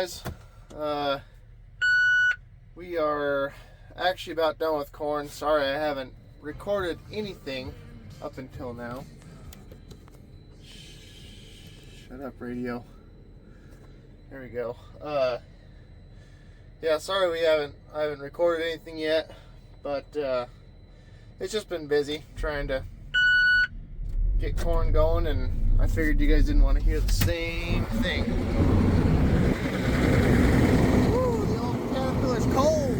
guys. We are actually about done with corn. Sorry I haven't recorded anything up until now. Shut up, radio. There we go. Yeah, sorry I haven't recorded anything yet, but it's just been busy trying to get corn going, and I figured you guys didn't want to hear the same thing. Woo, the old Caterpillar's cold.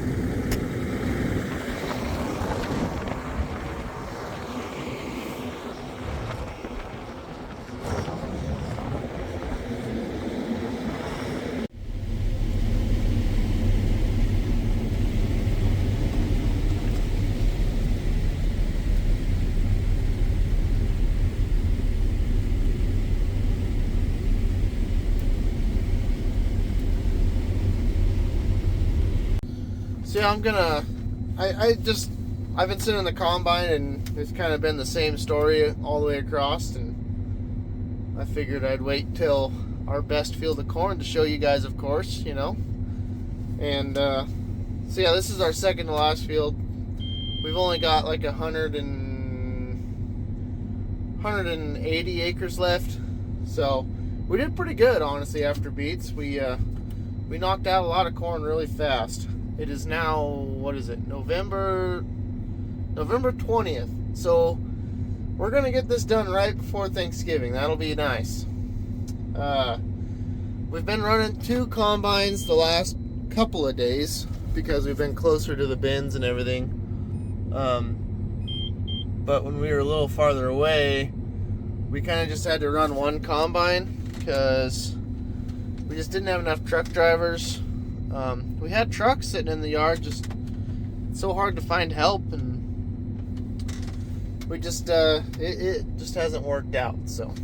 So yeah, I've been sitting in the combine and it's kind of been the same story all the way across, and I figured I'd wait till our best field of corn to show you guys, of course, you know. And so yeah, this is our second to last field. We've only got like 180 acres left, so we did pretty good, honestly. After beets, we knocked out a lot of corn really fast. It is now, what is it, November 20th. So we're going to get this done right before Thanksgiving. That'll be nice. We've been running 2 combines the last couple of days because we've been closer to the bins and everything. But when we were a little farther away, we kind of just had to run 1 combine because we just didn't have enough truck drivers. We had trucks sitting in the yard, just it's so hard to find help, and we just it just hasn't worked out. So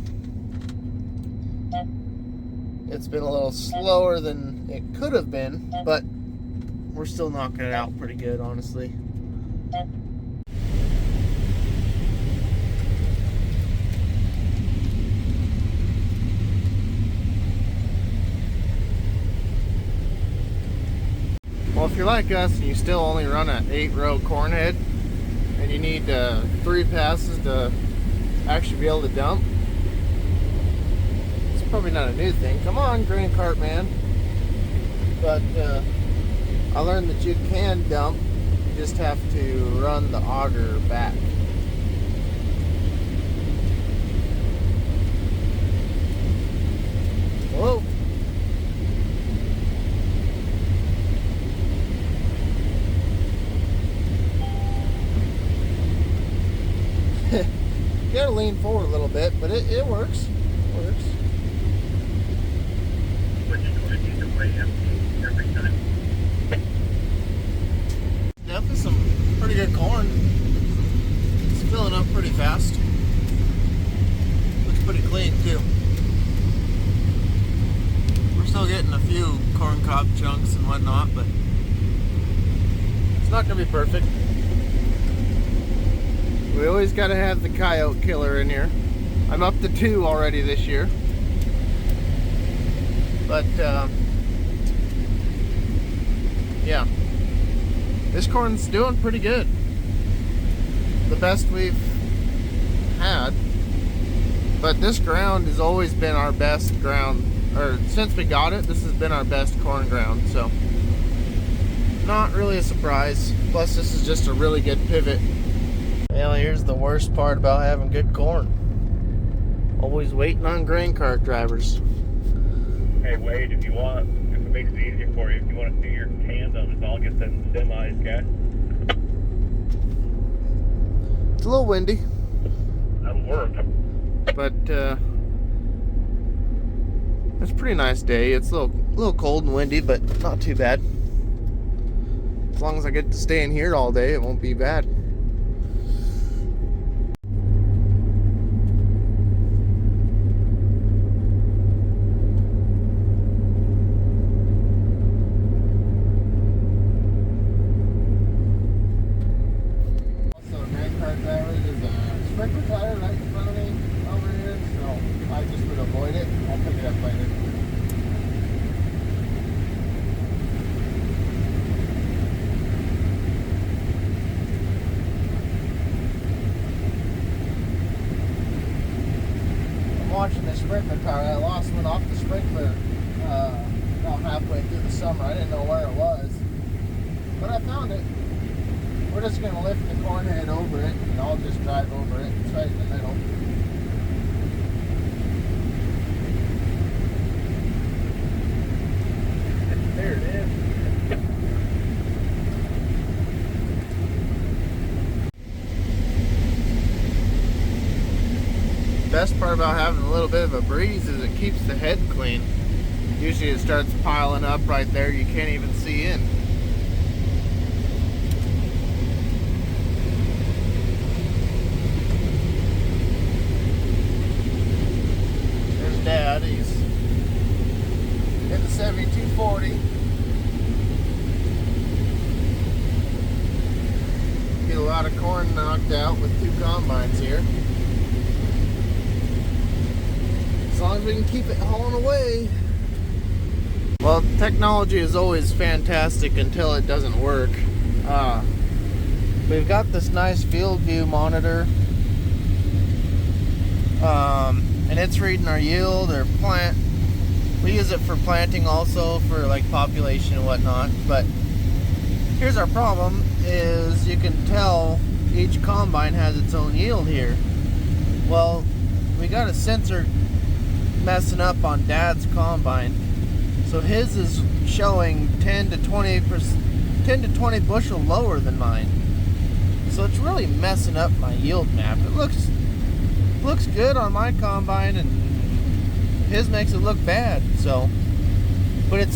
it's been a little slower than it could have been, but we're still knocking it out pretty good, honestly. Well, if you're like us and you still only run an 8-row corn head and you need 3 passes to actually be able to dump, it's probably not a new thing. Come on, grain cart man. But I learned that you can dump, you just have to run the auger back. Whoa. You gotta lean forward a little bit, but it works. It works. Definitely some pretty good corn. It's filling up pretty fast. Looks pretty clean too. We're still getting a few corn cob chunks and whatnot, but it's not gonna be perfect. We always got to have the coyote killer in here. I'm up to 2 already this year. But, yeah. This corn's doing pretty good. The best we've had. But this ground has always been our best ground. Or, since we got it, this has been our best corn ground. So, not really a surprise. Plus, this is just a really good pivot. Well, here's the worst part about having good corn. Always waiting on grain cart drivers. Hey Wade, if it makes it easier for you, if you want to do your tandems, I'll get them semis, okay? It's a little windy. That'll work. But it's a pretty nice day. It's a little cold and windy, but not too bad. As long as I get to stay in here all day, it won't be bad. Sprinkler tire right in front of me over here, so I just would avoid it. I'll pick it up later. sprinkler tire. I lost one off the sprinkler about halfway through the summer. I didn't know where it was, but I found it. We're just going to lift the corn head over it, and I'll just drive over it. It's right in the middle. There it is. Best part about having a little bit of a breeze is it keeps the head clean. Usually it starts piling up right there, you can't even see in. There's Dad, he's in the 7240. Get a lot of corn knocked out with 2 combines here. As long as we can keep it hauling away. Well, technology is always fantastic until it doesn't work. We've got this nice field view monitor, and it's reading our yield or plant. We use it for planting also, for like population and whatnot. But here's our problem: is you can tell each combine has its own yield here. Well, we got a sensor messing up on Dad's combine, so his is showing 10 to 20 bushel lower than mine, so it's really messing up my yield map. It looks good on my combine, and his makes it look bad. So, but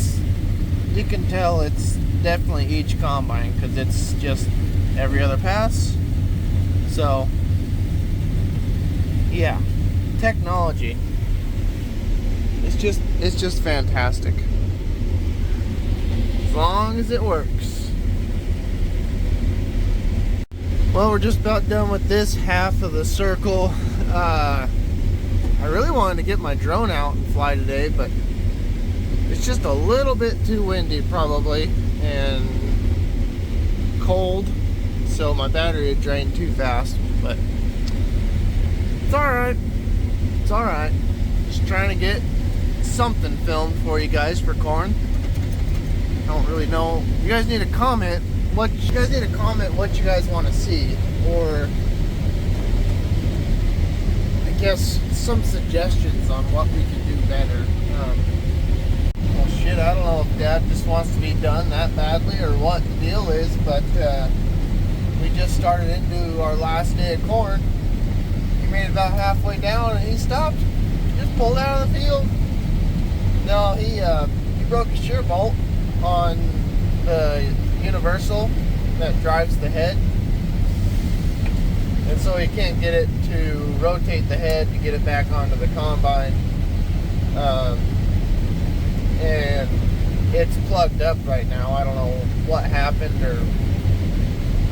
you can tell it's definitely each combine, because it's just every other pass. So yeah, technology. It's just fantastic. As long as it works. Well, we're just about done with this half of the circle. I really wanted to get my drone out and fly today, but it's just a little bit too windy probably, and cold, so my battery had drained too fast. But it's alright. It's alright. Just trying to get something filmed for you guys for corn. I don't really know. You guys need to comment what you guys want to see, or I guess some suggestions on what we can do better. Well, shit, I don't know if Dad just wants to be done that badly or what the deal is, but we just started into our last day of corn. He made it about halfway down and he stopped. Just pulled out of the field. No, he broke a shear bolt on the universal that drives the head, and so he can't get it to rotate the head to get it back onto the combine, and it's plugged up right now. I don't know what happened, or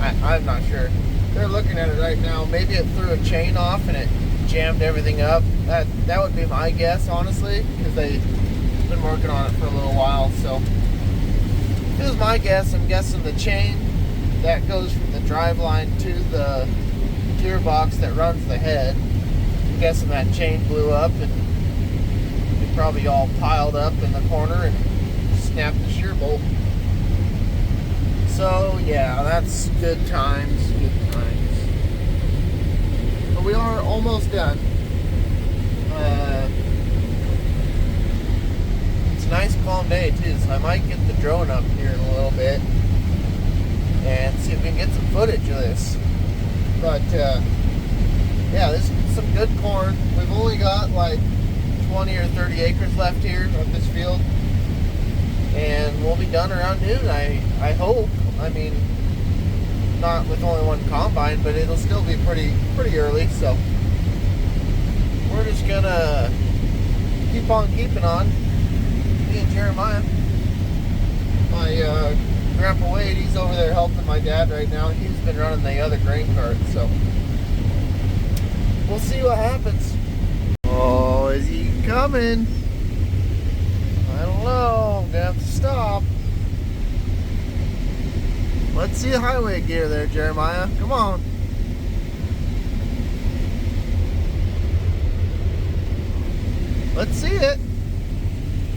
I'm not sure. They're looking at it right now. Maybe it threw a chain off and it jammed everything up. That would be my guess, honestly, because they've been working on it for a little while. So this is my guess. I'm guessing the chain that goes from the drive line to the gearbox that runs the head, I'm guessing that chain blew up and it probably all piled up in the corner and snapped the shear bolt. So yeah, that's good times, good times. But we are almost done. It's a nice calm day too, so I might get the drone up here in a little bit and see if we can get some footage of this. But yeah, this is some good corn. We've only got like 20 or 30 acres left here of this field, and we'll be done around noon, I hope. I mean, not with only one combine, but it'll still be pretty early, so we're just gonna keep on keeping on. Me and Jeremiah. My Grandpa Wade, he's over there helping my dad right now. He's been running the other grain cart, so we'll see what happens. Oh, is he coming? I don't know. I'm gonna have to stop. Let's see the highway gear there, Jeremiah. Come on. Let's see it.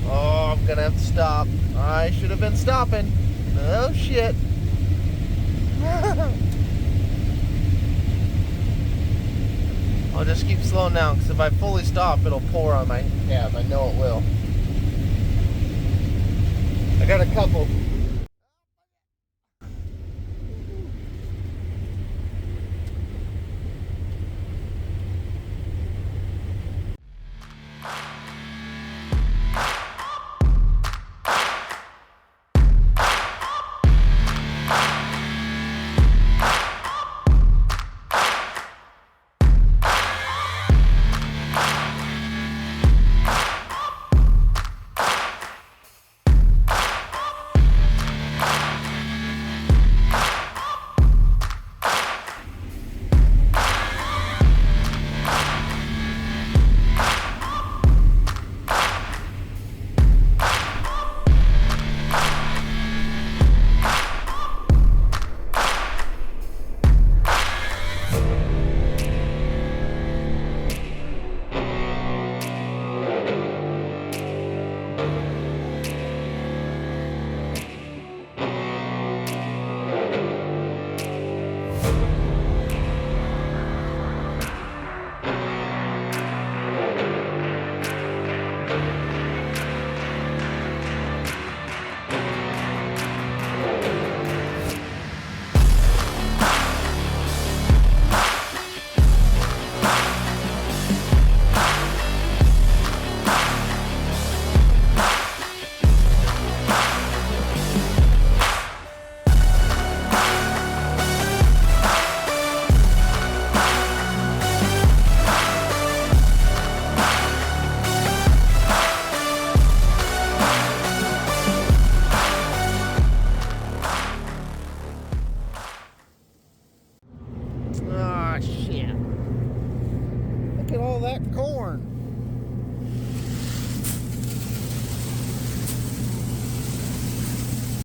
Oh, I'm gonna have to stop. I should have been stopping. Oh shit. I'll just keep slowing down because if I fully stop, it'll pour on my cab. I know it will. I got a couple